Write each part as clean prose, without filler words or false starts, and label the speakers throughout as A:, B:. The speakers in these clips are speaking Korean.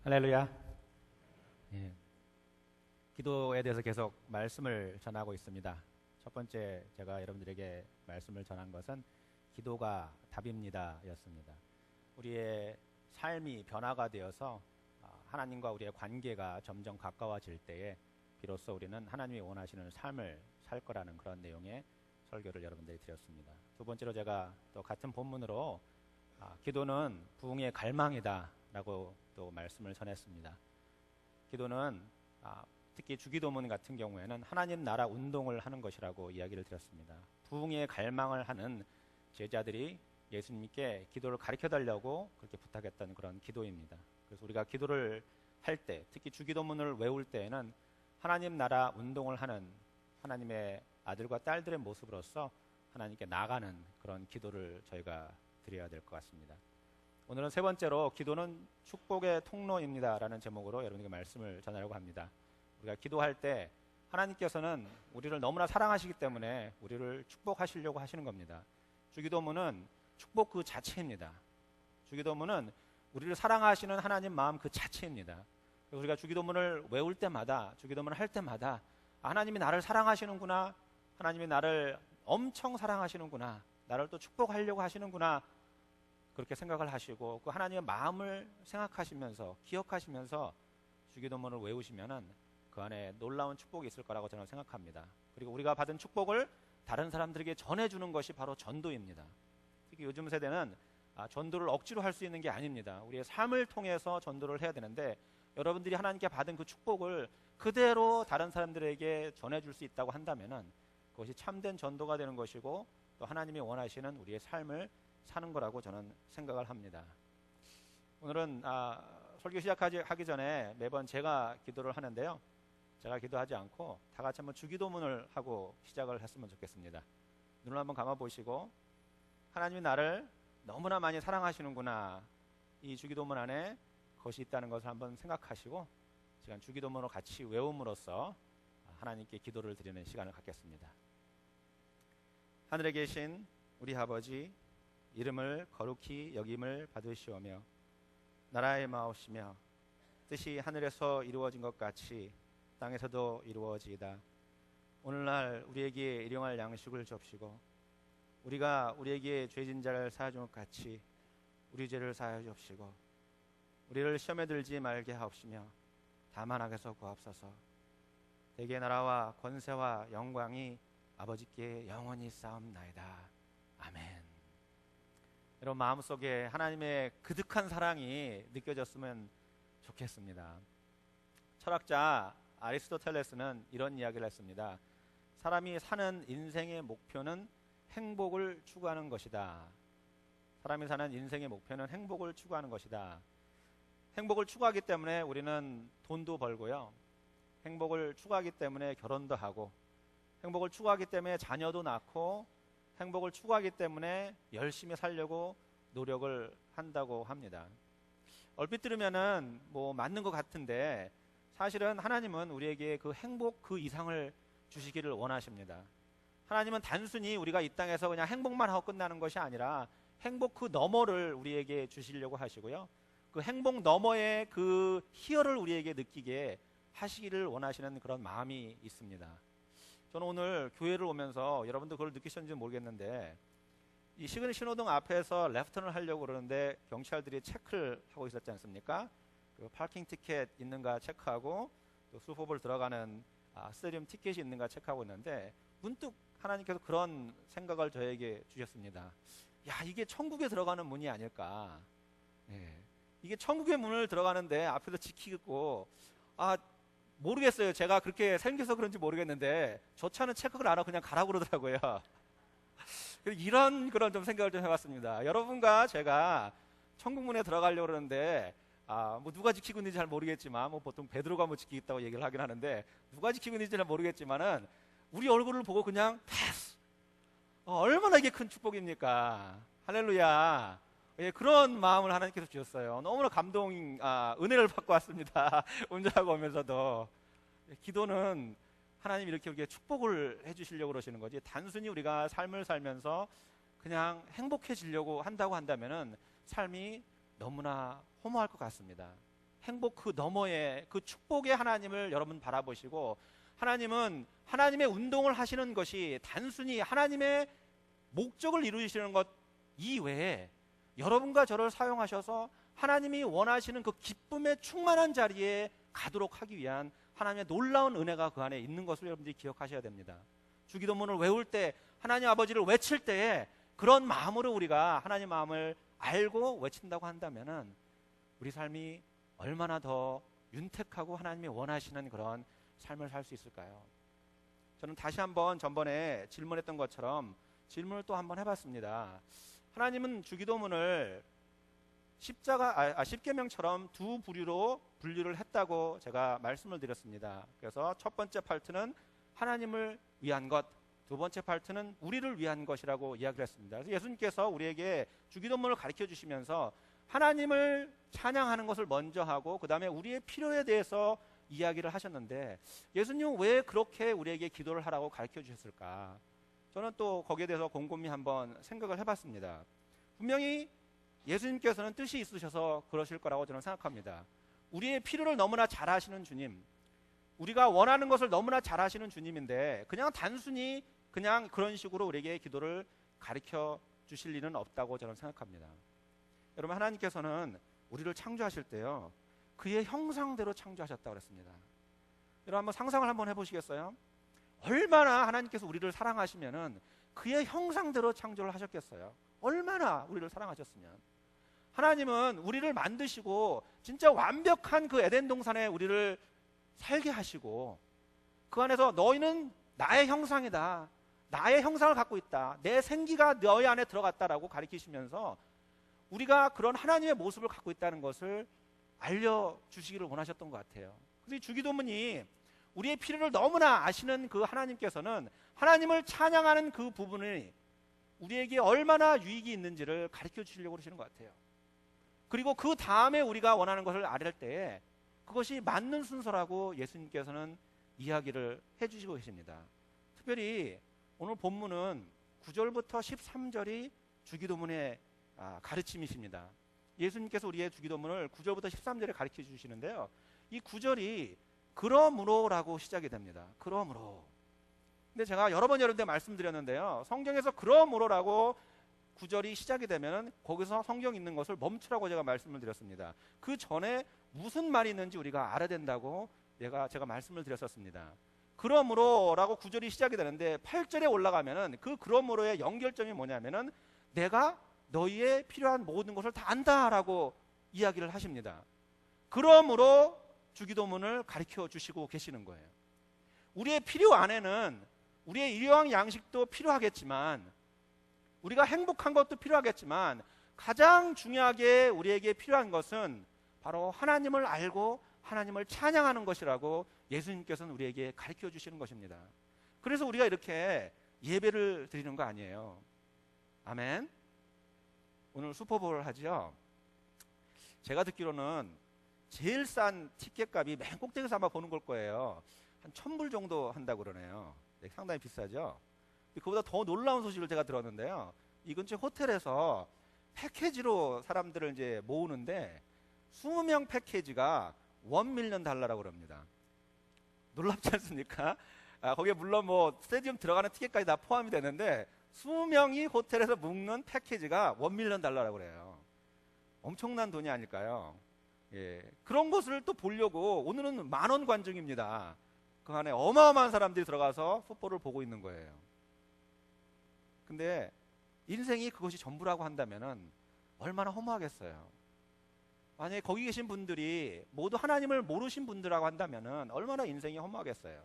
A: 할렐루야. 예. 기도에 대해서 계속 말씀을 전하고 있습니다. 첫 번째 제가 여러분들에게 말씀을 전한 것은 기도가 답입니다 였습니다. 우리의 삶이 변화가 되어서 하나님과 우리의 관계가 점점 가까워질 때에 비로소 우리는 하나님이 원하시는 삶을 살 거라는 그런 내용의 설교를 여러분들이 드렸습니다. 두 번째로 제가 또 같은 본문으로 기도는 부흥의 갈망이다 라고 또 말씀을 전했습니다. 기도는 특히 주기도문 같은 경우에는 하나님 나라 운동을 하는 것이라고 이야기를 드렸습니다. 부흥의 갈망을 하는 제자들이 예수님께 기도를 가르쳐 달라고 그렇게 부탁했던 그런 기도입니다. 그래서 우리가 기도를 할 때, 특히 주기도문을 외울 때에는 하나님 나라 운동을 하는 하나님의 아들과 딸들의 모습으로서 하나님께 나가는 그런 기도를 저희가 드려야 될 것 같습니다. 오늘은 세 번째로 기도는 축복의 통로입니다 라는 제목으로 여러분에게 말씀을 전하려고 합니다. 우리가 기도할 때 하나님께서는 우리를 너무나 사랑하시기 때문에 우리를 축복하시려고 하시는 겁니다. 주기도문은 축복 그 자체입니다. 주기도문은 우리를 사랑하시는 하나님 마음 그 자체입니다. 우리가 주기도문을 외울 때마다, 주기도문을 할 때마다 하나님이 나를 사랑하시는구나, 하나님이 나를 엄청 사랑하시는구나, 나를 또 축복하려고 하시는구나, 그렇게 생각을 하시고 그 하나님의 마음을 생각하시면서 기억하시면서 주기도문을 외우시면은 그 안에 놀라운 축복이 있을 거라고 저는 생각합니다. 그리고 우리가 받은 축복을 다른 사람들에게 전해주는 것이 바로 전도입니다. 특히 요즘 세대는 전도를 억지로 할 수 있는 게 아닙니다. 우리의 삶을 통해서 전도를 해야 되는데 여러분들이 하나님께 받은 그 축복을 그대로 다른 사람들에게 전해줄 수 있다고 한다면은 그것이 참된 전도가 되는 것이고 또 하나님이 원하시는 우리의 삶을 사는 거라고 저는 생각을 합니다. 오늘은 설교 시작하기 전에 매번 제가 기도를 하는데요. 제가 기도하지 않고 다 같이 한번 주기도문을 하고 시작을 했으면 좋겠습니다. 눈을 한번 감아보시고 하나님이 나를 너무나 많이 사랑하시는구나, 이 주기도문 안에 그것이 있다는 것을 한번 생각하시고 시간 주기도문을 같이 외움으로써 하나님께 기도를 드리는 시간을 갖겠습니다. 하늘에 계신 우리 아버지, 이름을 거룩히 여김을 받으시오며 나라의 마옵시며 뜻이 하늘에서 이루어진 것 같이 땅에서도 이루어지이다. 오늘날 우리에게 일용할 양식을 줍시고 우리가 우리에게 죄진 자를 사하준 것 같이 우리 죄를 사하여 주옵시고 우리를 시험에 들지 말게 하옵시며 다만 악에서 구하옵소서. 대개 나라와 권세와 영광이 아버지께 영원히 쌓옵나이다. 아멘. 여러분 마음속에 하나님의 그득한 사랑이 느껴졌으면 좋겠습니다. 철학자 아리스토텔레스는 이런 이야기를 했습니다. 사람이 사는 인생의 목표는 행복을 추구하는 것이다. 사람이 사는 인생의 목표는 행복을 추구하는 것이다. 행복을 추구하기 때문에 우리는 돈도 벌고요. 행복을 추구하기 때문에 결혼도 하고, 행복을 추구하기 때문에 자녀도 낳고, 행복을 추구하기 때문에 열심히 살려고 노력을 한다고 합니다. 얼핏 들으면은 뭐 맞는 것 같은데 사실은 하나님은 우리에게 그 행복 그 이상을 주시기를 원하십니다. 하나님은 단순히 우리가 이 땅에서 그냥 행복만 하고 끝나는 것이 아니라 행복 그 너머를 우리에게 주시려고 하시고요. 그 행복 너머의 그 희열을 우리에게 느끼게 하시기를 원하시는 그런 마음이 있습니다. 저는 오늘 교회를 오면서 여러분도 그걸 느끼셨는지 모르겠는데 이 시그널 신호등 앞에서 레프턴을 하려고 그러는데 경찰들이 체크를 하고 있었지 않습니까? 그 파킹 티켓 있는가 체크하고 또 슈퍼볼 들어가는 스타디움 티켓이 있는가 체크하고 있는데 문득 하나님께서 그런 생각을 저에게 주셨습니다. 야, 이게 천국에 들어가는 문이 아닐까. 이게 천국의 문을 들어가는데 앞에서 지키고 모르겠어요. 제가 그렇게 생겨서 그런지 모르겠는데 저 차는 체크를 안 하고 그냥 가라고 그러더라고요. 이런 그런 좀 생각을 좀 해봤습니다. 여러분과 제가 천국문에 들어가려고 그러는데 뭐 누가 지키고 있는지 잘 모르겠지만 뭐 보통 베드로가 뭐 지키겠다고 얘기를 하긴 하는데 누가 지키고 있는지 잘 모르겠지만은 우리 얼굴을 보고 그냥 패스. 얼마나 이게 큰 축복입니까? 할렐루야. 예, 그런 마음을 하나님께서 주셨어요. 너무나 은혜를 받고 왔습니다. 운전하고 오면서도. 기도는 하나님 이렇게 우리에게 축복을 해주시려고 그러시는 거지 단순히 우리가 삶을 살면서 그냥 행복해지려고 한다고 한다면은 삶이 너무나 허무할 것 같습니다. 행복 그 너머에 그 축복의 하나님을 여러분 바라보시고, 하나님은 하나님의 운동을 하시는 것이 단순히 하나님의 목적을 이루시는 것 이외에 여러분과 저를 사용하셔서 하나님이 원하시는 그 기쁨의 충만한 자리에 가도록 하기 위한 하나님의 놀라운 은혜가 그 안에 있는 것을 여러분들이 기억하셔야 됩니다. 주기도문을 외울 때, 하나님 아버지를 외칠 때에 그런 마음으로 우리가 하나님 마음을 알고 외친다고 한다면은 우리 삶이 얼마나 더 윤택하고 하나님이 원하시는 그런 삶을 살 수 있을까요? 저는 다시 한번 전번에 질문했던 것처럼 질문을 또 한번 해봤습니다. 하나님은 주기도문을 십계명처럼 두 부류로 분류를 했다고 제가 말씀을 드렸습니다. 그래서 첫 번째 파트는 하나님을 위한 것, 두 번째 파트는 우리를 위한 것이라고 이야기를 했습니다. 그래서 예수님께서 우리에게 주기도문을 가르쳐 주시면서 하나님을 찬양하는 것을 먼저 하고 그 다음에 우리의 필요에 대해서 이야기를 하셨는데, 예수님은 왜 그렇게 우리에게 기도를 하라고 가르쳐 주셨을까? 저는 또 거기에 대해서 곰곰이 한번 생각을 해봤습니다. 분명히 예수님께서는 뜻이 있으셔서 그러실 거라고 저는 생각합니다. 우리의 필요를 너무나 잘 아시는 주님, 우리가 원하는 것을 너무나 잘 아시는 주님인데 그냥 단순히 그냥 그런 식으로 우리에게 기도를 가르쳐 주실 일은 없다고 저는 생각합니다. 여러분, 하나님께서는 우리를 창조하실 때요, 그의 형상대로 창조하셨다고 그랬습니다. 여러분, 한번 상상을 한번 해보시겠어요? 얼마나 하나님께서 우리를 사랑하시면은 그의 형상대로 창조를 하셨겠어요? 얼마나 우리를 사랑하셨으면. 하나님은 우리를 만드시고 진짜 완벽한 그 에덴 동산에 우리를 살게 하시고 그 안에서 너희는 나의 형상이다, 나의 형상을 갖고 있다, 내 생기가 너희 안에 들어갔다라고 가르치시면서 우리가 그런 하나님의 모습을 갖고 있다는 것을 알려주시기를 원하셨던 것 같아요. 그래서 이 주기도문이 우리의 필요를 너무나 아시는 그 하나님께서는 하나님을 찬양하는 그 부분이 우리에게 얼마나 유익이 있는지를 가르쳐 주시려고 그러시는 것 같아요. 그리고 그 다음에 우리가 원하는 것을 알을 때에 그것이 맞는 순서라고 예수님께서는 이야기를 해주시고 계십니다. 특별히 오늘 본문은 9절부터 13절이 주기도문의 가르침이십니다. 예수님께서 우리의 주기도문을 9절부터 13절에 가르쳐 주시는데요, 이 9절이 그러므로라고 시작이 됩니다. 그러므로. 근데 제가 여러 번 여러분들께 말씀드렸는데요, 성경에서 그러므로라고 9절이 시작이 되면 거기서 성경 있는 것을 멈추라고 제가 말씀을 드렸습니다. 그 전에 무슨 말이 있는지 우리가 알아야 된다고 제가 말씀을 드렸었습니다. 그러므로라고 9절이 시작이 되는데 8절에 올라가면은 그 그러므로의 연결점이 뭐냐면은 내가 너희의 필요한 모든 것을 다 안다라고 이야기를 하십니다. 그러므로 주기도문을 가르쳐 주시고 계시는 거예요. 우리의 필요 안에는 우리의 일용 양식도 필요하겠지만, 우리가 행복한 것도 필요하겠지만, 가장 중요하게 우리에게 필요한 것은 바로 하나님을 알고 하나님을 찬양하는 것이라고 예수님께서는 우리에게 가르쳐 주시는 것입니다. 그래서 우리가 이렇게 예배를 드리는 거 아니에요. 아멘. 오늘 슈퍼볼 하죠. 제가 듣기로는 제일 싼 티켓값이 맨 꼭대기에서 아마 보는 걸 거예요. 한 1,000불 정도 한다고 그러네요. 네, 상당히 비싸죠. 그보다 더 놀라운 소식을 제가 들었는데요, 이 근처 호텔에서 패키지로 사람들을 이제 모으는데 20명 패키지가 $1,000,000라고 그럽니다. 놀랍지 않습니까? 거기에 물론 뭐 스테디움 들어가는 티켓까지 다 포함이 되는데 20명이 호텔에서 묵는 패키지가 $1,000,000라고 그래요. 엄청난 돈이 아닐까요? 예, 그런 것을 또 보려고 오늘은 10,000원 관중입니다. 그 안에 어마어마한 사람들이 들어가서 풋볼을 보고 있는 거예요. 근데 인생이 그것이 전부라고 한다면은 얼마나 허무하겠어요. 만약에 거기 계신 분들이 모두 하나님을 모르신 분들이라고 한다면은 얼마나 인생이 허무하겠어요.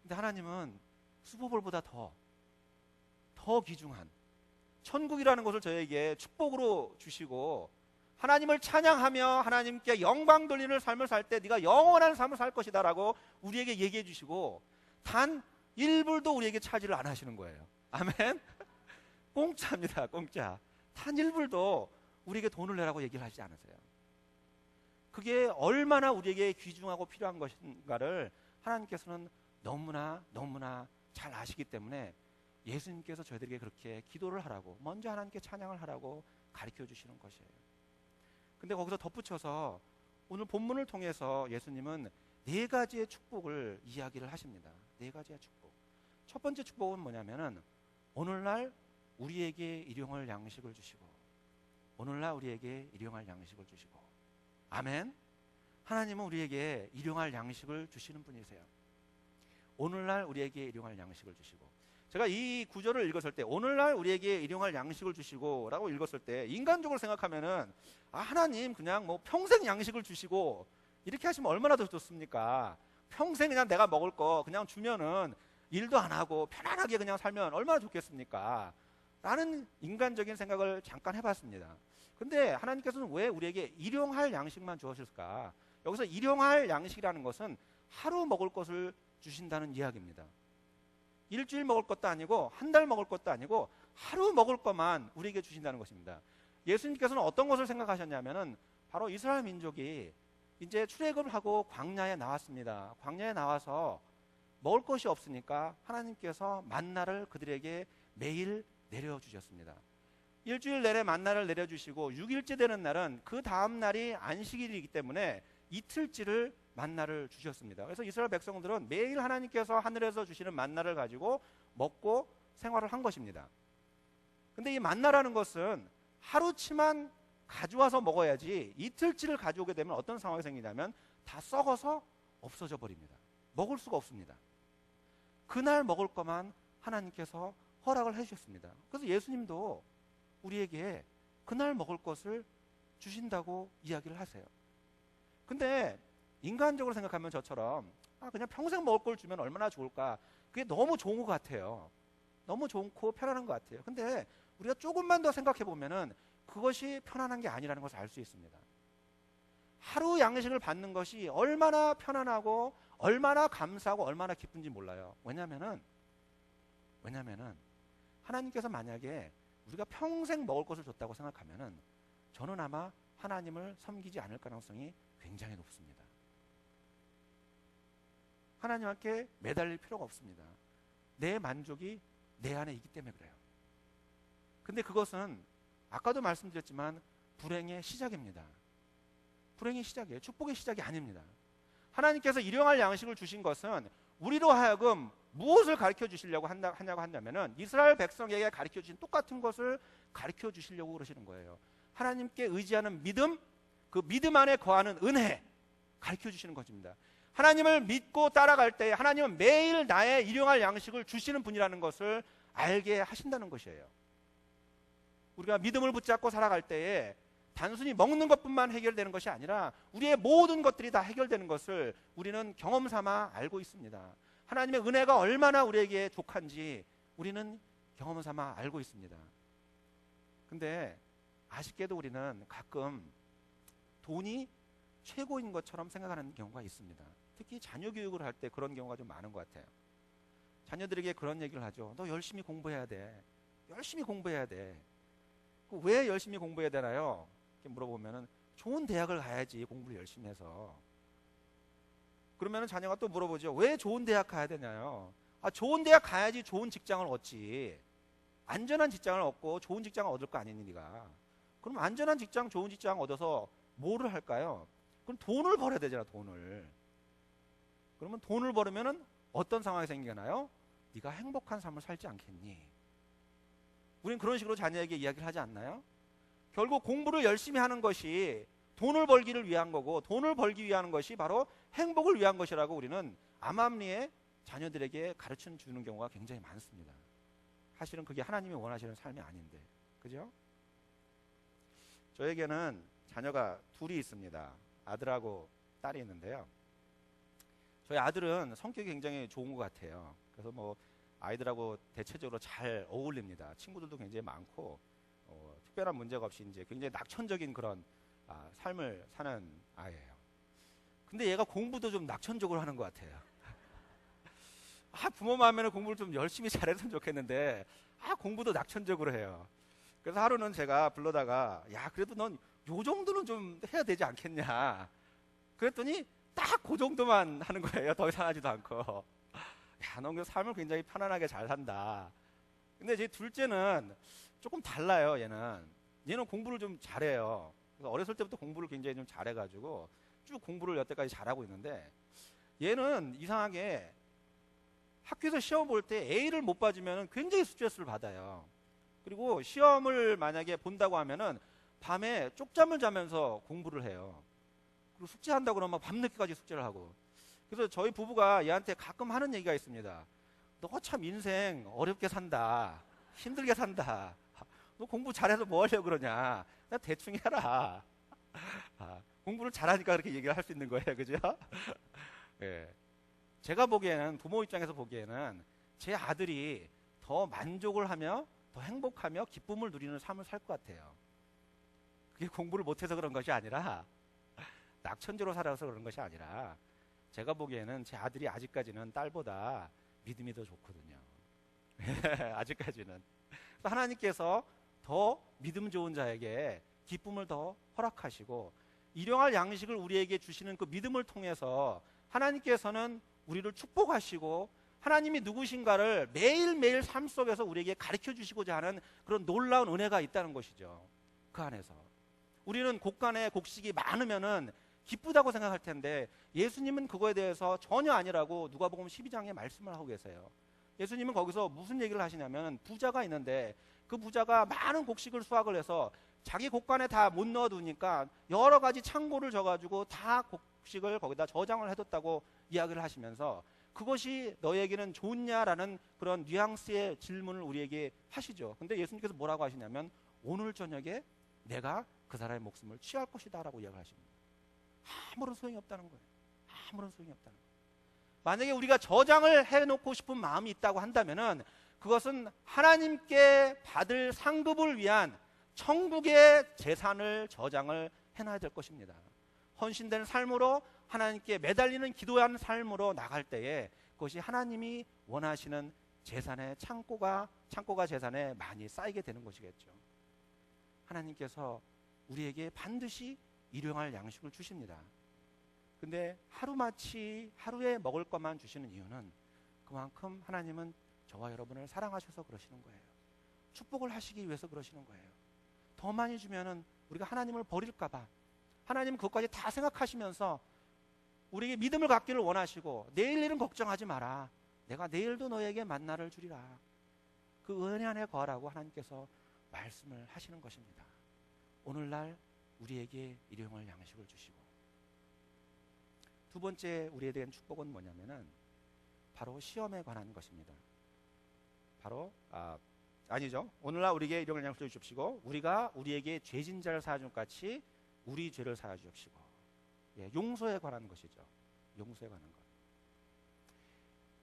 A: 근데 하나님은 슈퍼볼보다 더 귀중한 천국이라는 것을 저에게 축복으로 주시고, 하나님을 찬양하며 하나님께 영광 돌리는 삶을 살 때 네가 영원한 삶을 살 것이다 라고 우리에게 얘기해 주시고, 단 1불도 우리에게 차지를 안 하시는 거예요. 아멘. 공짜입니다. 공짜. 단 1불도 우리에게 돈을 내라고 얘기를 하지 않으세요. 그게 얼마나 우리에게 귀중하고 필요한 것인가를 하나님께서는 너무나 잘 아시기 때문에 예수님께서 저희들에게 그렇게 기도를 하라고, 먼저 하나님께 찬양을 하라고 가르쳐 주시는 것이에요. 근데 거기서 덧붙여서 오늘 본문을 통해서 예수님은 네 가지의 축복을 이야기를 하십니다. 네 가지의 축복. 첫 번째 축복은 뭐냐면은 오늘날 우리에게 일용할 양식을 주시고, 오늘날 우리에게 일용할 양식을 주시고. 아멘. 하나님은 우리에게 일용할 양식을 주시는 분이세요. 오늘날 우리에게 일용할 양식을 주시고. 제가 이 구절을 읽었을 때 오늘날 우리에게 일용할 양식을 주시고 라고 읽었을 때 인간적으로 생각하면은 하나님 그냥 뭐 평생 양식을 주시고 이렇게 하시면 얼마나 더 좋습니까? 평생 그냥 내가 먹을 거 그냥 주면은 일도 안 하고 편안하게 그냥 살면 얼마나 좋겠습니까? 라는 인간적인 생각을 잠깐 해봤습니다. 근데 하나님께서는 왜 우리에게 일용할 양식만 주셨을까? 여기서 일용할 양식이라는 것은 하루 먹을 것을 주신다는 이야기입니다. 일주일 먹을 것도 아니고 한 달 먹을 것도 아니고 하루 먹을 것만 우리에게 주신다는 것입니다. 예수님께서는 어떤 것을 생각하셨냐면은 바로 이스라엘 민족이 이제 출애굽을 하고 광야에 나왔습니다. 광야에 나와서 먹을 것이 없으니까 하나님께서 만나를 그들에게 매일 내려주셨습니다. 일주일 내내 만나를 내려주시고 6일째 되는 날은 그 다음 날이 안식일이기 때문에 이틀째를 만나를 주셨습니다. 그래서 이스라엘 백성들은 매일 하나님께서 하늘에서 주시는 만나를 가지고 먹고 생활을 한 것입니다. 근데 이 만나라는 것은 하루치만 가져와서 먹어야지 이틀치를 가져오게 되면 어떤 상황이 생기냐면 다 썩어서 없어져 버립니다. 먹을 수가 없습니다. 그날 먹을 것만 하나님께서 허락을 해주셨습니다. 그래서 예수님도 우리에게 그날 먹을 것을 주신다고 이야기를 하세요. 근데 인간적으로 생각하면 저처럼 그냥 평생 먹을 걸 주면 얼마나 좋을까, 그게 너무 좋은 것 같아요. 너무 좋고 편안한 것 같아요. 근데 우리가 조금만 더 생각해 보면은 그것이 편안한 게 아니라는 것을 알 수 있습니다. 하루 양식을 받는 것이 얼마나 편안하고 얼마나 감사하고 얼마나 기쁜지 몰라요. 왜냐면은 하나님께서 만약에 우리가 평생 먹을 것을 줬다고 생각하면은 저는 아마 하나님을 섬기지 않을 가능성이 굉장히 높습니다. 하나님께 매달릴 필요가 없습니다. 내 만족이 내 안에 있기 때문에 그래요. 근데 그것은 아까도 말씀드렸지만 불행의 시작입니다. 불행의 시작이에요. 축복의 시작이 아닙니다. 하나님께서 일용할 양식을 주신 것은 우리로 하여금 무엇을 가르쳐 주시려고 하냐고 한다면은 이스라엘 백성에게 가르쳐 주신 똑같은 것을 가르쳐 주시려고 그러시는 거예요. 하나님께 의지하는 믿음, 그 믿음 안에 거하는 은혜 가르쳐 주시는 것입니다. 하나님을 믿고 따라갈 때 하나님은 매일 나의 일용할 양식을 주시는 분이라는 것을 알게 하신다는 것이에요. 우리가 믿음을 붙잡고 살아갈 때에 단순히 먹는 것뿐만 해결되는 것이 아니라 우리의 모든 것들이 다 해결되는 것을 우리는 경험 삼아 알고 있습니다. 하나님의 은혜가 얼마나 우리에게 족한지 우리는 경험 삼아 알고 있습니다. 근데 아쉽게도 우리는 가끔 돈이 최고인 것처럼 생각하는 경우가 있습니다. 특히 자녀 교육을 할 때 그런 경우가 좀 많은 것 같아요. 자녀들에게 그런 얘기를 하죠. 너 열심히 공부해야 돼. 열심히 공부해야 돼. 왜 열심히 공부해야 되나요? 이렇게 물어보면은 좋은 대학을 가야지 공부를 열심히 해서. 그러면은 자녀가 또 물어보죠. 왜 좋은 대학 가야 되냐요? 좋은 대학 가야지 좋은 직장을 얻지. 안전한 직장을 얻고 좋은 직장을 얻을 거 아니니 네가. 그럼 안전한 직장, 좋은 직장 얻어서 뭐를 할까요? 그럼 돈을 벌어야 되잖아, 돈을. 그러면 돈을 벌으면은 어떤 상황이 생기나요? 네가 행복한 삶을 살지 않겠니? 우린 그런 식으로 자녀에게 이야기를 하지 않나요? 결국 공부를 열심히 하는 것이 돈을 벌기를 위한 거고 돈을 벌기 위한 것이 바로 행복을 위한 것이라고 우리는 암암리에 자녀들에게 가르쳐 주는 경우가 굉장히 많습니다. 사실은 그게 하나님이 원하시는 삶이 아닌데, 그죠? 저에게는 자녀가 둘이 있습니다. 아들하고 딸이 있는데요. 저희 아들은 성격이 굉장히 좋은 것 같아요. 그래서 뭐 아이들하고 대체적으로 잘 어울립니다. 친구들도 굉장히 많고 특별한 문제가 없이 이제 굉장히 낙천적인 그런 삶을 사는 아이예요. 근데 얘가 공부도 좀 낙천적으로 하는 것 같아요. 부모 마음에는 공부를 좀 열심히 잘했으면 좋겠는데 공부도 낙천적으로 해요. 그래서 하루는 제가 불러다가 야 그래도 넌 요 정도는 좀 해야 되지 않겠냐 그랬더니 딱 그 정도만 하는 거예요. 더 이상 하지도 않고. 야, 넌 그 삶을 굉장히 편안하게 잘 산다. 근데 제 둘째는 조금 달라요. 얘는 공부를 좀 잘해요. 그래서 어렸을 때부터 공부를 굉장히 좀 잘해가지고 쭉 공부를 여태까지 잘하고 있는데, 얘는 이상하게 학교에서 시험 볼 때 A를 못 봐주면 굉장히 스트레스를 받아요. 그리고 시험을 만약에 본다고 하면은 밤에 쪽잠을 자면서 공부를 해요. 그리고 숙제한다고 그러면 밤늦게까지 숙제를 하고. 그래서 저희 부부가 얘한테 가끔 하는 얘기가 있습니다. 너 참 인생 어렵게 산다. 힘들게 산다. 너 공부 잘해서 뭐 하려고 그러냐. 그냥 대충 해라. 공부를 잘하니까 그렇게 얘기를 할 수 있는 거예요. 그죠? 예. 제가 보기에는, 부모 입장에서 보기에는 제 아들이 더 만족을 하며 더 행복하며 기쁨을 누리는 삶을 살 것 같아요. 그게 공부를 못해서 그런 것이 아니라, 낙천적으로 살아서 그런 것이 아니라, 제가 보기에는 제 아들이 아직까지는 딸보다 믿음이 더 좋거든요. 아직까지는. 하나님께서 더 믿음 좋은 자에게 기쁨을 더 허락하시고, 일용할 양식을 우리에게 주시는 그 믿음을 통해서 하나님께서는 우리를 축복하시고, 하나님이 누구신가를 매일매일 삶 속에서 우리에게 가르쳐 주시고자 하는 그런 놀라운 은혜가 있다는 것이죠. 그 안에서 우리는 곡간에 곡식이 많으면은 기쁘다고 생각할 텐데, 예수님은 그거에 대해서 전혀 아니라고 누가복음 12장에 말씀을 하고 계세요. 예수님은 거기서 무슨 얘기를 하시냐면, 부자가 있는데 그 부자가 많은 곡식을 수확을 해서 자기 곡간에 다 못 넣어두니까 여러 가지 창고를 져가지고 다 곡식을 거기다 저장을 해뒀다고 이야기를 하시면서, 그것이 너에게는 좋냐라는 그런 뉘앙스의 질문을 우리에게 하시죠. 근데 예수님께서 뭐라고 하시냐면, 오늘 저녁에 내가 그 사람의 목숨을 취할 것이다 라고 이야기를 하십니다. 아무런 소용이 없다는 거예요. 아무런 소용이 없다는 거예요. 만약에 우리가 저장을 해놓고 싶은 마음이 있다고 한다면은, 그것은 하나님께 받을 상급을 위한 천국의 재산을 저장을 해놔야 될 것입니다. 헌신된 삶으로 하나님께 매달리는 기도하는 삶으로 나갈 때에 그것이 하나님이 원하시는 재산의 창고가 재산에 많이 쌓이게 되는 것이겠죠. 하나님께서 우리에게 반드시 일용할 양식을 주십니다. 근데 하루마치 하루에 먹을 것만 주시는 이유는, 그만큼 하나님은 저와 여러분을 사랑하셔서 그러시는 거예요. 축복을 하시기 위해서 그러시는 거예요. 더 많이 주면은 우리가 하나님을 버릴까 봐, 하나님은 그것까지 다 생각하시면서 우리에게 믿음을 갖기를 원하시고, 내일 일은 걱정하지 마라. 내가 내일도 너에게 만나를 주리라. 그 은혜 안에 거하라고 하나님께서 말씀을 하시는 것입니다. 오늘날 우리에게 일용할 양식을 주시고, 두 번째 우리에 대한 축복은 뭐냐면은 바로 시험에 관한 것입니다. 바로 아니죠. 오늘날 우리에게 일용할 양식을 주십시고, 우리가 우리에게 죄진 자를 사하는 것 같이 우리 죄를 사하 주십시고. 예, 용서에 관한 것이죠. 용서에 관한 것.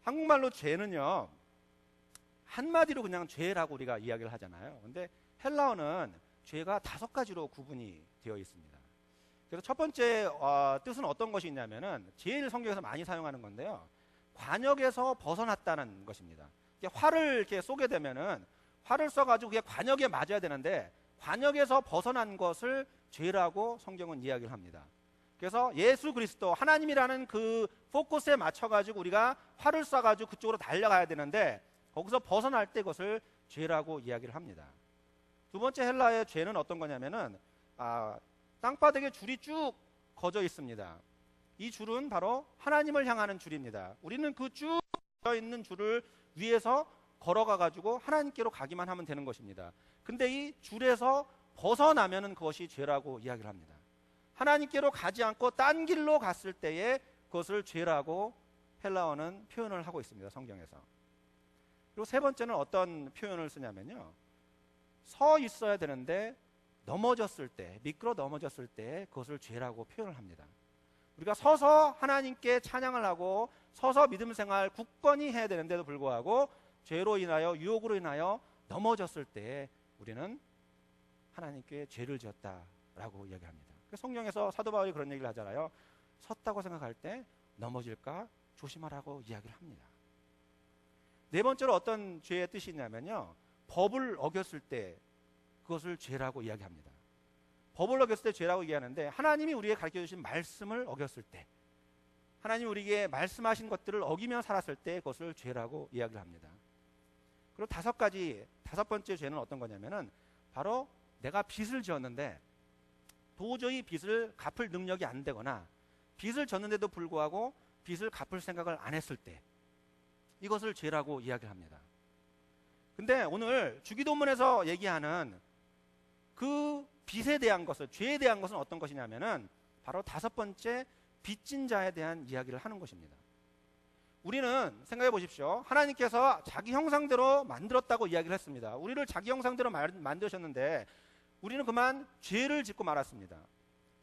A: 한국말로 죄는요, 한마디로 그냥 죄라고 우리가 이야기를 하잖아요. 근데 헬라어는 죄가 5가지로 구분이 되어 있습니다. 그래서 첫 번째 뜻은 어떤 것이 있냐면은, 제일 성경에서 많이 사용하는 건데요, 관역에서 벗어났다는 것입니다. 활을 이렇게 쏘게 되면은 활을 쏴가지고 그게 관역에 맞아야 되는데, 관역에서 벗어난 것을 죄라고 성경은 이야기를 합니다. 그래서 예수 그리스도, 하나님이라는 그 포커스에 맞춰가지고 우리가 활을 쏴가지고 그쪽으로 달려가야 되는데, 거기서 벗어날 때 그것을 죄라고 이야기를 합니다. 두 번째 헬라의 죄는 어떤 거냐면은, 땅바닥에 줄이 쭉 거져 있습니다. 이 줄은 바로 하나님을 향하는 줄입니다. 우리는 그 쭉 거져 있는 줄을 위에서 걸어가가지고 하나님께로 가기만 하면 되는 것입니다. 근데 이 줄에서 벗어나면은 그것이 죄라고 이야기를 합니다. 하나님께로 가지 않고 딴 길로 갔을 때에 그것을 죄라고 헬라어는 표현을 하고 있습니다. 성경에서. 그리고 세 번째는 어떤 표현을 쓰냐면요, 서 있어야 되는데 넘어졌을 때, 미끄러 넘어졌을 때 그것을 죄라고 표현을 합니다. 우리가 서서 하나님께 찬양을 하고 서서 믿음 생활 굳건히 해야 되는데도 불구하고 죄로 인하여, 유혹으로 인하여 넘어졌을 때 우리는 하나님께 죄를 지었다라고 이야기합니다. 성경에서 사도 바울이 그런 얘기를 하잖아요. 섰다고 생각할 때 넘어질까 조심하라고 이야기를 합니다. 네 번째로 어떤 죄의 뜻이 있냐면요, 법을 어겼을 때 그것을 죄라고 이야기합니다. 법을 어겼을 때 죄라고 얘기하는데, 하나님이 우리에게 가르쳐주신 말씀을 어겼을 때, 하나님이 우리에게 말씀하신 것들을 어기며 살았을 때 그것을 죄라고 이야기를 합니다. 그리고 다섯 번째 죄는 어떤 거냐면은, 바로 내가 빚을 지었는데 도저히 빚을 갚을 능력이 안 되거나 빚을 졌는데도 불구하고 빚을 갚을 생각을 안 했을 때, 이것을 죄라고 이야기를 합니다. 근데 오늘 주기도문에서 얘기하는 그 빚에 대한 것을, 죄에 대한 것은 어떤 것이냐면은 바로 5번째 빚진 자에 대한 이야기를 하는 것입니다. 우리는 생각해 보십시오. 하나님께서 자기 형상대로 만들었다고 이야기를 했습니다. 우리를 자기 형상대로 만드셨는데 우리는 그만 죄를 짓고 말았습니다.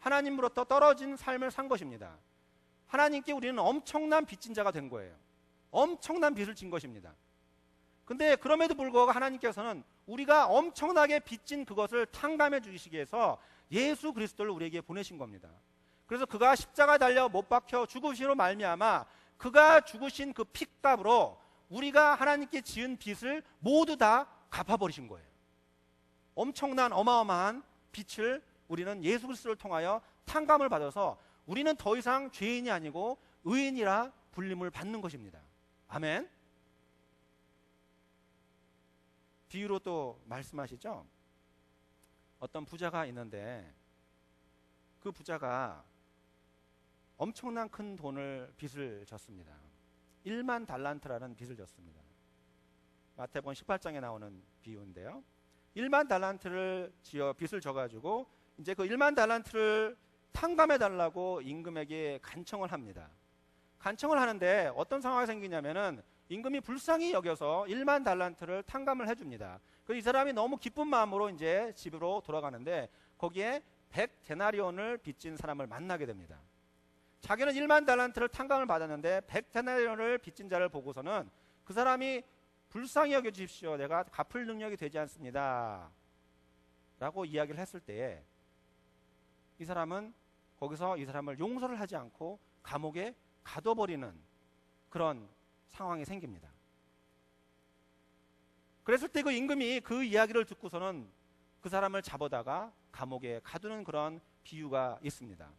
A: 하나님으로부터 떨어진 삶을 산 것입니다. 하나님께 우리는 엄청난 빚진 자가 된 거예요. 엄청난 빚을 진 것입니다. 근데 그럼에도 불구하고 하나님께서는 우리가 엄청나게 빚진 그것을 탕감해 주시기 위해서 예수 그리스도를 우리에게 보내신 겁니다. 그래서 그가 십자가에 달려 못 박혀 죽으심으로 말미암아 그가 죽으신 그 핏값으로 우리가 하나님께 지은 빚을 모두 다 갚아버리신 거예요. 엄청난 어마어마한 빚을 우리는 예수 그리스도를 통하여 탕감을 받아서 우리는 더 이상 죄인이 아니고 의인이라 불림을 받는 것입니다. 아멘. 비유로 또 말씀하시죠. 어떤 부자가 있는데 그 부자가 엄청난 큰 빚을 졌습니다. 1만 달란트라는 빚을 졌습니다. 마태복음 18장에 나오는 비유인데요. 1만 달란트를 빚을 져가지고 이제 그 1만 달란트를 탕감해 달라고 임금에게 간청을 합니다. 간청을 하는데 어떤 상황이 생기냐면은 임금이 불쌍히 여겨서 1만 달란트를 탕감을 해줍니다. 그래서 이 사람이 너무 기쁜 마음으로 이제 집으로 돌아가는데 거기에 100데나리온을 빚진 사람을 만나게 됩니다. 자기는 1만 달란트를 탕감을 받았는데 100데나리온을 빚진 자를 보고서는 그 사람이 불쌍히 여겨주십시오. 내가 갚을 능력이 되지 않습니다. 라고 이야기를 했을 때에 이 사람은 거기서 이 사람을 용서를 하지 않고 감옥에 가둬버리는 그런 상황이 생깁니다. 그랬을 때 그 임금이 그 이야기를 듣고서는 그 사람을 잡아다가 감옥에 가두는 그런 비유가 있습니다.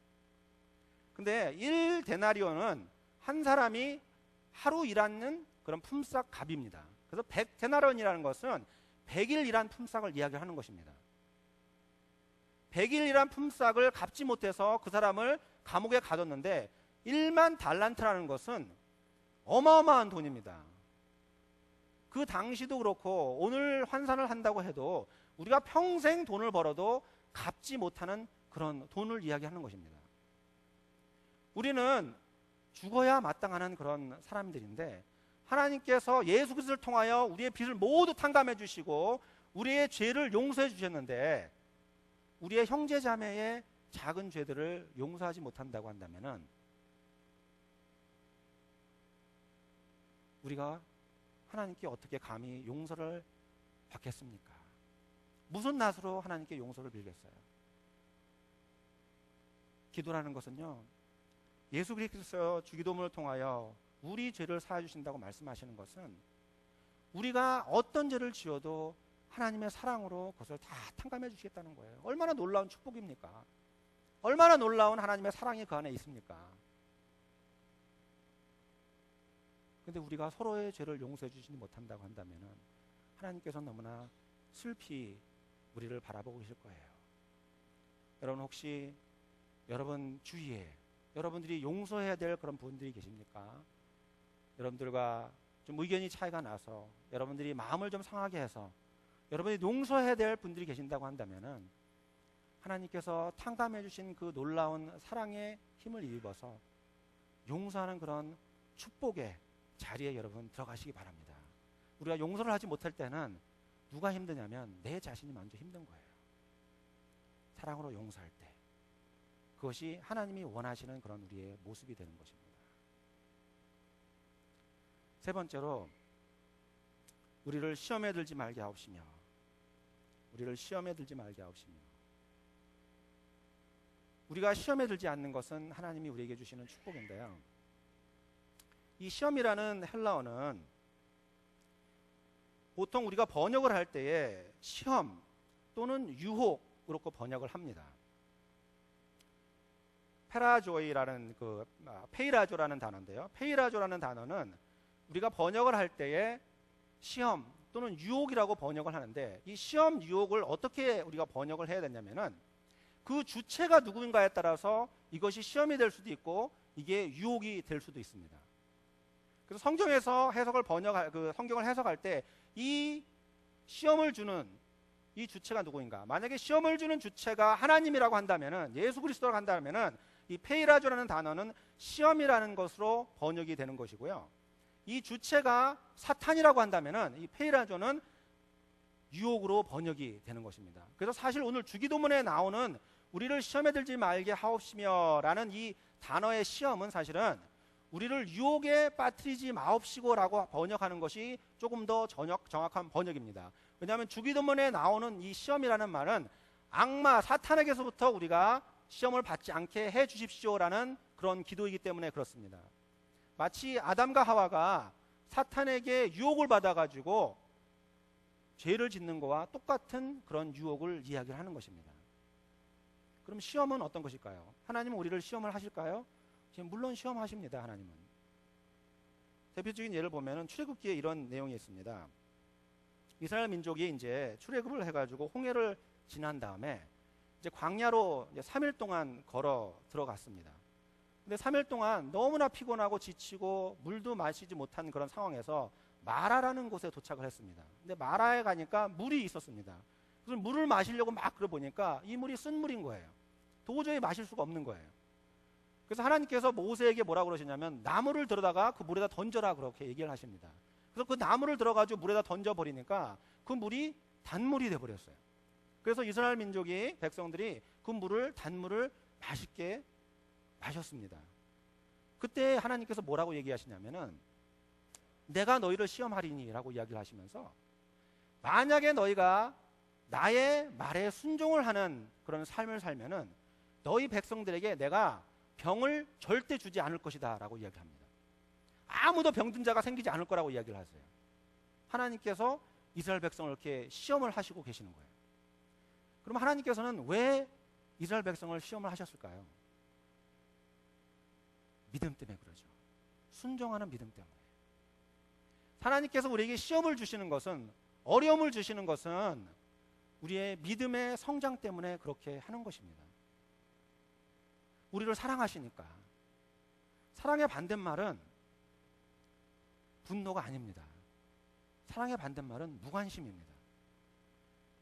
A: 근데 1데나리온은 한 사람이 하루 일하는 그런 품삯 값입니다. 그래서 100데나리온이라는 것은 100일 일한 품삯을 이야기하는 것입니다. 100일 일한 품삯을 갚지 못해서 그 사람을 감옥에 가뒀는데 1만 달란트라는 것은 어마어마한 돈입니다. 그 당시도 그렇고 오늘 환산을 한다고 해도 우리가 평생 돈을 벌어도 갚지 못하는 그런 돈을 이야기하는 것입니다. 우리는 죽어야 마땅한 그런 사람들인데 하나님께서 예수 그리스도를 통하여 우리의 빚을 모두 탕감해 주시고 우리의 죄를 용서해 주셨는데 우리의 형제 자매의 작은 죄들을 용서하지 못한다고 한다면은 우리가 하나님께 어떻게 감히 용서를 받겠습니까? 무슨 낯으로 하나님께 용서를 빌겠어요? 기도라는 것은요, 예수 그리스도 주기도문을 통하여 우리 죄를 사해 주신다고 말씀하시는 것은 우리가 어떤 죄를 지어도 하나님의 사랑으로 그것을 다 탕감해 주시겠다는 거예요. 얼마나 놀라운 축복입니까? 얼마나 놀라운 하나님의 사랑이 그 안에 있습니까? 근데 우리가 서로의 죄를 용서해 주시지 못한다고 한다면은 하나님께서 너무나 슬피 우리를 바라보고 계실 거예요. 여러분 혹시 여러분 주위에 여러분들이 용서해야 될 그런 분들이 계십니까? 여러분들과 좀 의견이 차이가 나서 여러분들이 마음을 좀 상하게 해서 여러분이 용서해야 될 분들이 계신다고 한다면은 하나님께서 탕감해 주신 그 놀라운 사랑의 힘을 입어서 용서하는 그런 축복의 자리에 여러분 들어가시기 바랍니다. 우리가 용서를 하지 못할 때는 누가 힘드냐면 내 자신이 먼저 힘든 거예요. 사랑으로 용서할 때 그것이 하나님이 원하시는 그런 우리의 모습이 되는 것입니다. 세 번째로 우리를 시험에 들지 말게 하옵시며 우리를 시험에 들지 말게 하옵시며 우리가 시험에 들지 않는 것은 하나님이 우리에게 주시는 축복인데요. 이 시험이라는 헬라어는 보통 우리가 번역을 할 때에 시험 또는 유혹으로 번역을 합니다. 페이라조라는 단어인데요. 페이라조라는 단어는 우리가 번역을 할 때에 시험 또는 유혹이라고 번역을 하는데 이 시험 유혹을 어떻게 우리가 번역을 해야 되냐면은 그 주체가 누구인가에 따라서 이것이 시험이 될 수도 있고 이게 유혹이 될 수도 있습니다. 그래서 성경에서 성경을 해석할 때 이 시험을 주는 이 주체가 누구인가? 만약에 시험을 주는 주체가 하나님이라고 한다면은, 예수 그리스도라고 한다면은, 이 페이라조라는 단어는 시험이라는 것으로 번역이 되는 것이고요. 이 주체가 사탄이라고 한다면은 이 페이라조는 유혹으로 번역이 되는 것입니다. 그래서 사실 오늘 주기도문에 나오는 우리를 시험에 들지 말게 하옵시며라는 이 단어의 시험은 사실은 우리를 유혹에 빠뜨리지 마옵시고라고 번역하는 것이 조금 더 정확한 번역입니다. 왜냐하면 주기도문에 나오는 이 시험이라는 말은 악마 사탄에게서부터 우리가 시험을 받지 않게 해 주십시오라는 그런 기도이기 때문에 그렇습니다. 마치 아담과 하와가 사탄에게 유혹을 받아가지고 죄를 짓는 것과 똑같은 그런 유혹을 이야기를 하는 것입니다. 그럼 시험은 어떤 것일까요? 하나님은 우리를 시험을 하실까요? 물론 시험하십니다. 하나님은. 대표적인 예를 보면 출애굽기에 이런 내용이 있습니다. 이스라엘 민족이 이제 출애굽을 해가지고 홍해를 지난 다음에 이제 광야로 이제 3일 동안 걸어 들어갔습니다. 근데 3일 동안 너무나 피곤하고 지치고 물도 마시지 못한 그런 상황에서 마라라는 곳에 도착을 했습니다. 근데 마라에 가니까 물이 있었습니다. 그래서 물을 마시려고 막 그러보니까 이 물이 쓴 물인 거예요. 도저히 마실 수가 없는 거예요. 그래서 하나님께서 모세에게 뭐라고 그러시냐면 나무를 들어다가 그 물에다 던져라 그렇게 얘기를 하십니다. 그래서 그 나무를 들어가지고 물에다 던져버리니까 그 물이 단물이 돼버렸어요. 그래서 이스라엘 민족이 백성들이 그 물을 단물을 맛있게 마셨습니다. 그때 하나님께서 뭐라고 얘기하시냐면은 내가 너희를 시험하리니 라고 이야기를 하시면서 만약에 너희가 나의 말에 순종을 하는 그런 삶을 살면은 너희 백성들에게 내가 병을 절대 주지 않을 것이다 라고 이야기합니다. 아무도 병든 자가 생기지 않을 거라고 이야기를 하세요. 하나님께서 이스라엘 백성을 이렇게 시험을 하시고 계시는 거예요. 그럼 하나님께서는 왜 이스라엘 백성을 시험을 하셨을까요? 믿음 때문에 그러죠. 순종하는 믿음 때문에. 하나님께서 우리에게 시험을 주시는 것은, 어려움을 주시는 것은 우리의 믿음의 성장 때문에 그렇게 하는 것입니다. 우리를 사랑하시니까. 사랑의 반대말은 분노가 아닙니다. 사랑의 반대말은 무관심입니다.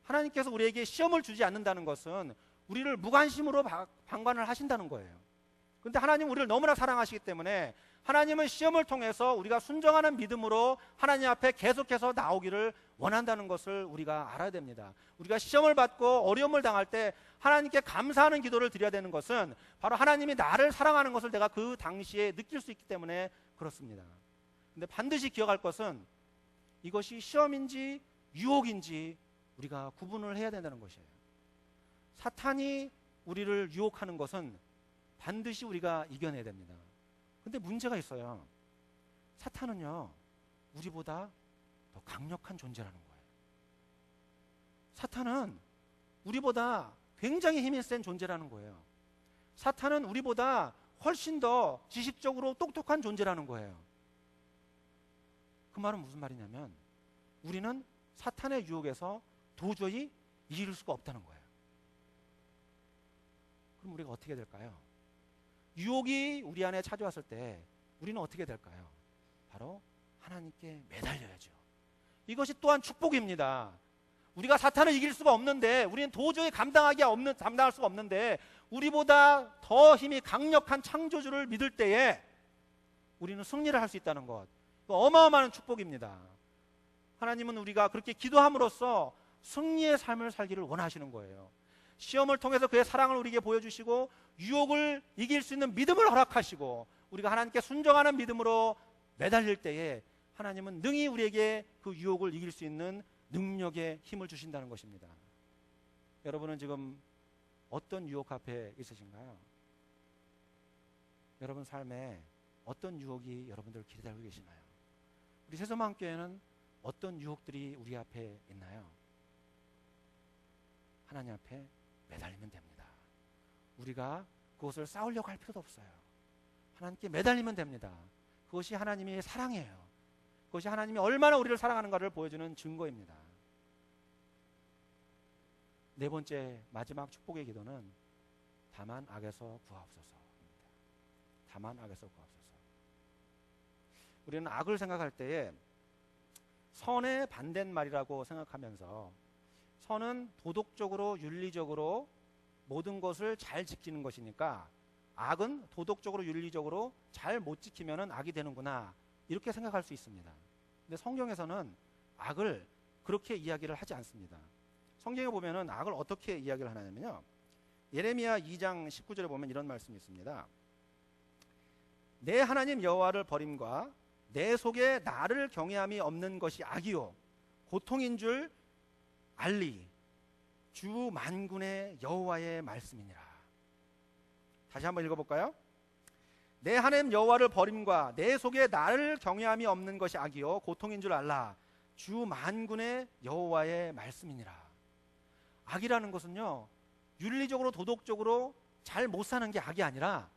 A: 하나님께서 우리에게 시험을 주지 않는다는 것은 우리를 무관심으로 방관을 하신다는 거예요. 그런데 하나님 우리를 너무나 사랑하시기 때문에 하나님은 시험을 통해서 우리가 순종하는 믿음으로 하나님 앞에 계속해서 나오기를 원한다는 것을 우리가 알아야 됩니다. 우리가 시험을 받고 어려움을 당할 때 하나님께 감사하는 기도를 드려야 되는 것은 바로 하나님이 나를 사랑하는 것을 내가 그 당시에 느낄 수 있기 때문에 그렇습니다. 근데 반드시 기억할 것은 이것이 시험인지 유혹인지 우리가 구분을 해야 된다는 것이에요. 사탄이 우리를 유혹하는 것은 반드시 우리가 이겨내야 됩니다. 근데 문제가 있어요. 사탄은요, 우리보다 더 강력한 존재라는 거예요. 사탄은 우리보다 굉장히 힘이 센 존재라는 거예요. 사탄은 우리보다 훨씬 더 지식적으로 똑똑한 존재라는 거예요. 그 말은 무슨 말이냐면 우리는 사탄의 유혹에서 도저히 이길 수가 없다는 거예요. 그럼 우리가 어떻게 될까요? 유혹이 우리 안에 찾아왔을 때 우리는 어떻게 될까요? 바로 하나님께 매달려야죠. 이것이 또한 축복입니다. 우리가 사탄을 이길 수가 없는데, 우리는 도저히 감당할 수가 없는데 우리보다 더 힘이 강력한 창조주를 믿을 때에 우리는 승리를 할 수 있다는 것, 어마어마한 축복입니다. 하나님은 우리가 그렇게 기도함으로써 승리의 삶을 살기를 원하시는 거예요. 시험을 통해서 그의 사랑을 우리에게 보여주시고 유혹을 이길 수 있는 믿음을 허락하시고 우리가 하나님께 순종하는 믿음으로 매달릴 때에 하나님은 능히 우리에게 그 유혹을 이길 수 있는 능력의 힘을 주신다는 것입니다. 여러분은 지금 어떤 유혹 앞에 있으신가요? 여러분 삶에 어떤 유혹이 여러분들을 기다리고 계시나요? 우리 새소망교회는 어떤 유혹들이 우리 앞에 있나요? 하나님 앞에 매달리면 됩니다. 우리가 그것을 싸우려고 할 필요도 없어요. 하나님께 매달리면 됩니다. 그것이 하나님의 사랑이에요. 그것이 하나님이 얼마나 우리를 사랑하는가를 보여주는 증거입니다. 네 번째 마지막 축복의 기도는 다만 악에서 구하옵소서. 다만 악에서 구하옵소서. 우리는 악을 생각할 때에 선의 반대말이라고 생각하면서 선은 도덕적으로 윤리적으로 모든 것을 잘 지키는 것이니까 악은 도덕적으로 윤리적으로 잘 못 지키면은 악이 되는구나 이렇게 생각할 수 있습니다. 근데 성경에서는 악을 그렇게 이야기를 하지 않습니다. 성경에 보면은 악을 어떻게 이야기를 하냐면요. 예레미야 2장 19절에 보면 이런 말씀이 있습니다. 내 하나님 여호와를 버림과 내 속에 나를 경외함이 없는 것이 악이요 고통인 줄 알리 주 만군의 여호와의 말씀이니라. 다시 한번 읽어볼까요? 내 하나님 여호와를 버림과 내 속에 나를 경외함이 없는 것이 악이요 고통인 줄 알라 주 만군의 여호와의 말씀이니라. 악이라는 것은요 윤리적으로 도덕적으로 잘 못 사는 게 악이 아니라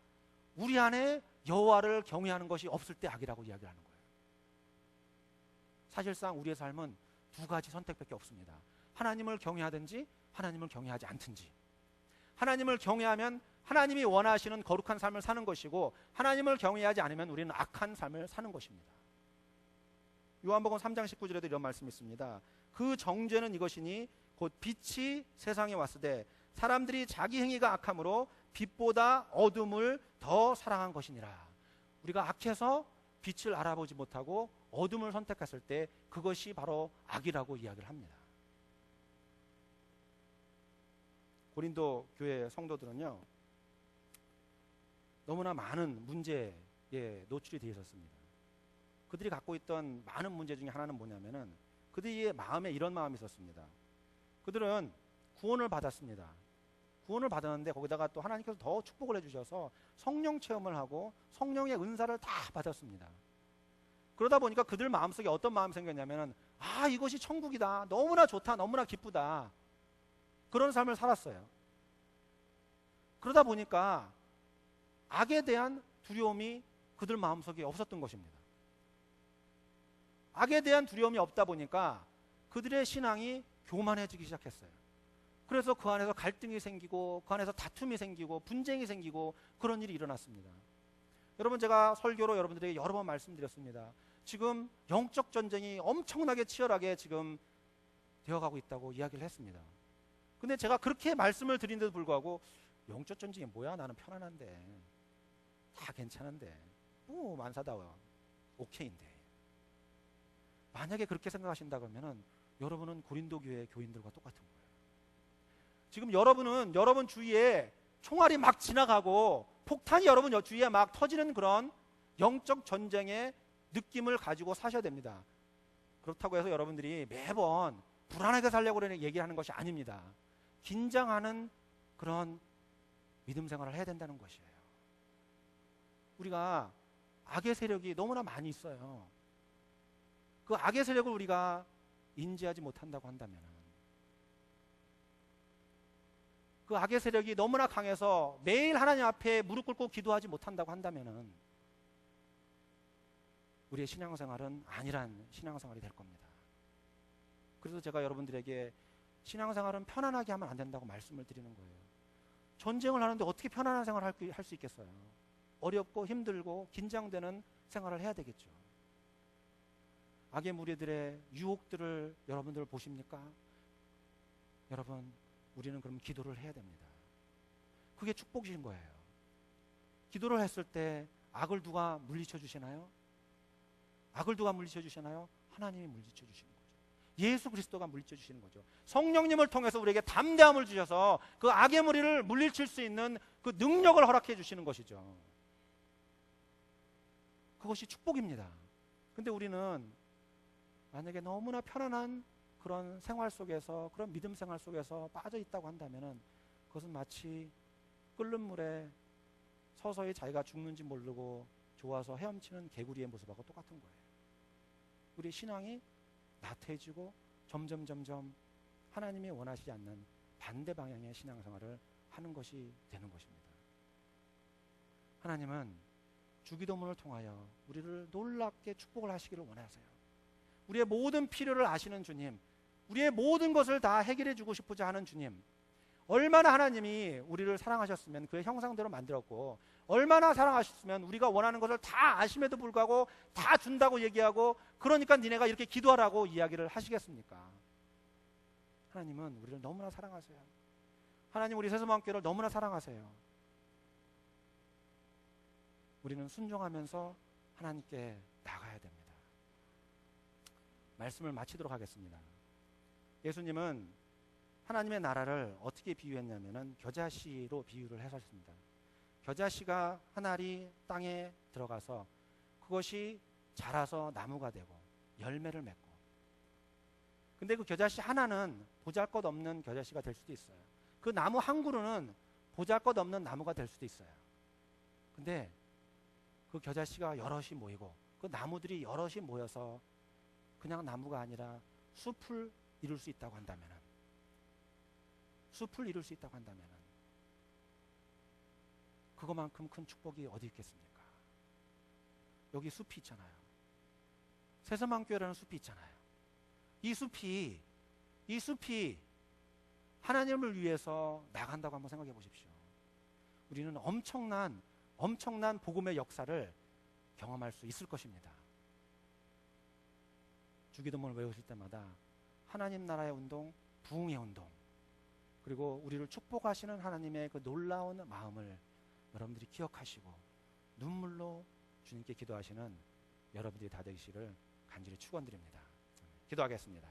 A: 우리 안에 여호와를 경외하는 것이 없을 때 악이라고 이야기하는 거예요. 사실상 우리의 삶은 두 가지 선택밖에 없습니다. 하나님을 경외하든지 하나님을 경외하지 않든지. 하나님을 경외하면 하나님이 원하시는 거룩한 삶을 사는 것이고 하나님을 경외하지 않으면 우리는 악한 삶을 사는 것입니다. 요한복음 3장 19절에도 이런 말씀이 있습니다. 그 정죄는 이것이니 곧 빛이 세상에 왔으되 사람들이 자기 행위가 악함으로 빛보다 어둠을 더 사랑한 것이니라. 우리가 악해서 빛을 알아보지 못하고 어둠을 선택했을 때 그것이 바로 악이라고 이야기를 합니다. 고린도 교회 성도들은요 너무나 많은 문제에 노출이 되어 있었습니다. 그들이 갖고 있던 많은 문제 중에 하나는 뭐냐면은 그들의 마음에 이런 마음이 있었습니다. 그들은 구원을 받았습니다. 구원을 받았는데 거기다가 또 하나님께서 더 축복을 해주셔서 성령 체험을 하고 성령의 은사를 다 받았습니다. 그러다 보니까 그들 마음속에 어떤 마음이 생겼냐면은 아 이것이 천국이다 너무나 좋다 너무나 기쁘다 그런 삶을 살았어요. 그러다 보니까 악에 대한 두려움이 그들 마음속에 없었던 것입니다. 악에 대한 두려움이 없다 보니까 그들의 신앙이 교만해지기 시작했어요. 그래서 그 안에서 갈등이 생기고 그 안에서 다툼이 생기고 분쟁이 생기고 그런 일이 일어났습니다. 여러분 제가 설교로 여러분들에게 여러 번 말씀드렸습니다. 지금 영적 전쟁이 엄청나게 치열하게 지금 되어가고 있다고 이야기를 했습니다. 근데 제가 그렇게 말씀을 드린데도 불구하고 영적 전쟁이 뭐야 나는 편안한데 다 괜찮은데 뭐 만사다워 오케이인데 만약에 그렇게 생각하신다고 하면은 여러분은 고린도 교회 교인들과 똑같은 거예요. 지금 여러분은 여러분 주위에 총알이 막 지나가고 폭탄이 여러분 주위에 막 터지는 그런 영적 전쟁의 느낌을 가지고 사셔야 됩니다. 그렇다고 해서 여러분들이 매번 불안하게 살려고 얘기하는 것이 아닙니다. 긴장하는 그런 믿음 생활을 해야 된다는 것이에요. 우리가 악의 세력이 너무나 많이 있어요. 그 악의 세력을 우리가 인지하지 못한다고 한다면 그 악의 세력이 너무나 강해서 매일 하나님 앞에 무릎 꿇고 기도하지 못한다고 한다면 우리의 신앙생활은 안일한 신앙생활이 될 겁니다. 그래서 제가 여러분들에게 신앙생활은 편안하게 하면 안 된다고 말씀을 드리는 거예요. 전쟁을 하는데 어떻게 편안한 생활을 할 수 있겠어요? 어렵고 힘들고 긴장되는 생활을 해야 되겠죠. 악의 무리들의 유혹들을 여러분들 보십니까? 여러분 우리는 그럼 기도를 해야 됩니다. 그게 축복이신 거예요. 기도를 했을 때 악을 누가 물리쳐 주시나요? 악을 누가 물리쳐 주시나요? 하나님이 물리쳐 주시는 거죠. 예수 그리스도가 물리쳐 주시는 거죠. 성령님을 통해서 우리에게 담대함을 주셔서 그 악의 무리를 물리칠 수 있는 그 능력을 허락해 주시는 것이죠. 그것이 축복입니다. 근데 우리는 만약에 너무나 편안한 그런 생활 속에서 그런 믿음 생활 속에서 빠져 있다고 한다면은 그것은 마치 끓는 물에 서서히 자기가 죽는지 모르고 좋아서 헤엄치는 개구리의 모습하고 똑같은 거예요. 우리 신앙이 나태해지고 점점 하나님이 원하시지 않는 반대 방향의 신앙생활을 하는 것이 되는 것입니다. 하나님은 주기도문을 통하여 우리를 놀랍게 축복을 하시기를 원하세요. 우리의 모든 필요를 아시는 주님, 우리의 모든 것을 다 해결해 주고 싶으자 하는 주님, 얼마나 하나님이 우리를 사랑하셨으면 그의 형상대로 만들었고, 얼마나 사랑하셨으면 우리가 원하는 것을 다 아심에도 불구하고 다 준다고 얘기하고, 그러니까 니네가 이렇게 기도하라고 이야기를 하시겠습니까? 하나님은 우리를 너무나 사랑하세요. 하나님 우리 세수마음교회를 너무나 사랑하세요. 우리는 순종하면서 하나님께 나가야 됩니다. 말씀을 마치도록 하겠습니다. 예수님은 하나님의 나라를 어떻게 비유했냐면은 겨자씨로 비유를 하셨습니다. 겨자씨가 한 알이 땅에 들어가서 그것이 자라서 나무가 되고 열매를 맺고, 근데 그 겨자씨 하나는 보잘것없는 겨자씨가 될 수도 있어요. 그 나무 한 그루는 보잘것없는 나무가 될 수도 있어요. 근데 그 겨자씨가 여럿이 모이고 그 나무들이 여럿이 모여서 그냥 나무가 아니라 숲을 이룰 수 있다고 한다면은, 숲을 이룰 수 있다고 한다면은 그거만큼 큰 축복이 어디 있겠습니까? 여기 숲이 있잖아요. 세서만교회라는 숲이 있잖아요. 이 숲이 하나님을 위해서 나간다고 한번 생각해 보십시오. 우리는 엄청난 복음의 역사를 경험할 수 있을 것입니다. 주기도문을 외우실 때마다 하나님 나라의 운동, 부흥의 운동, 그리고 우리를 축복하시는 하나님의 그 놀라운 마음을 여러분들이 기억하시고 눈물로 주님께 기도하시는 여러분들이 다 되시기를 간절히 축원드립니다. 기도하겠습니다.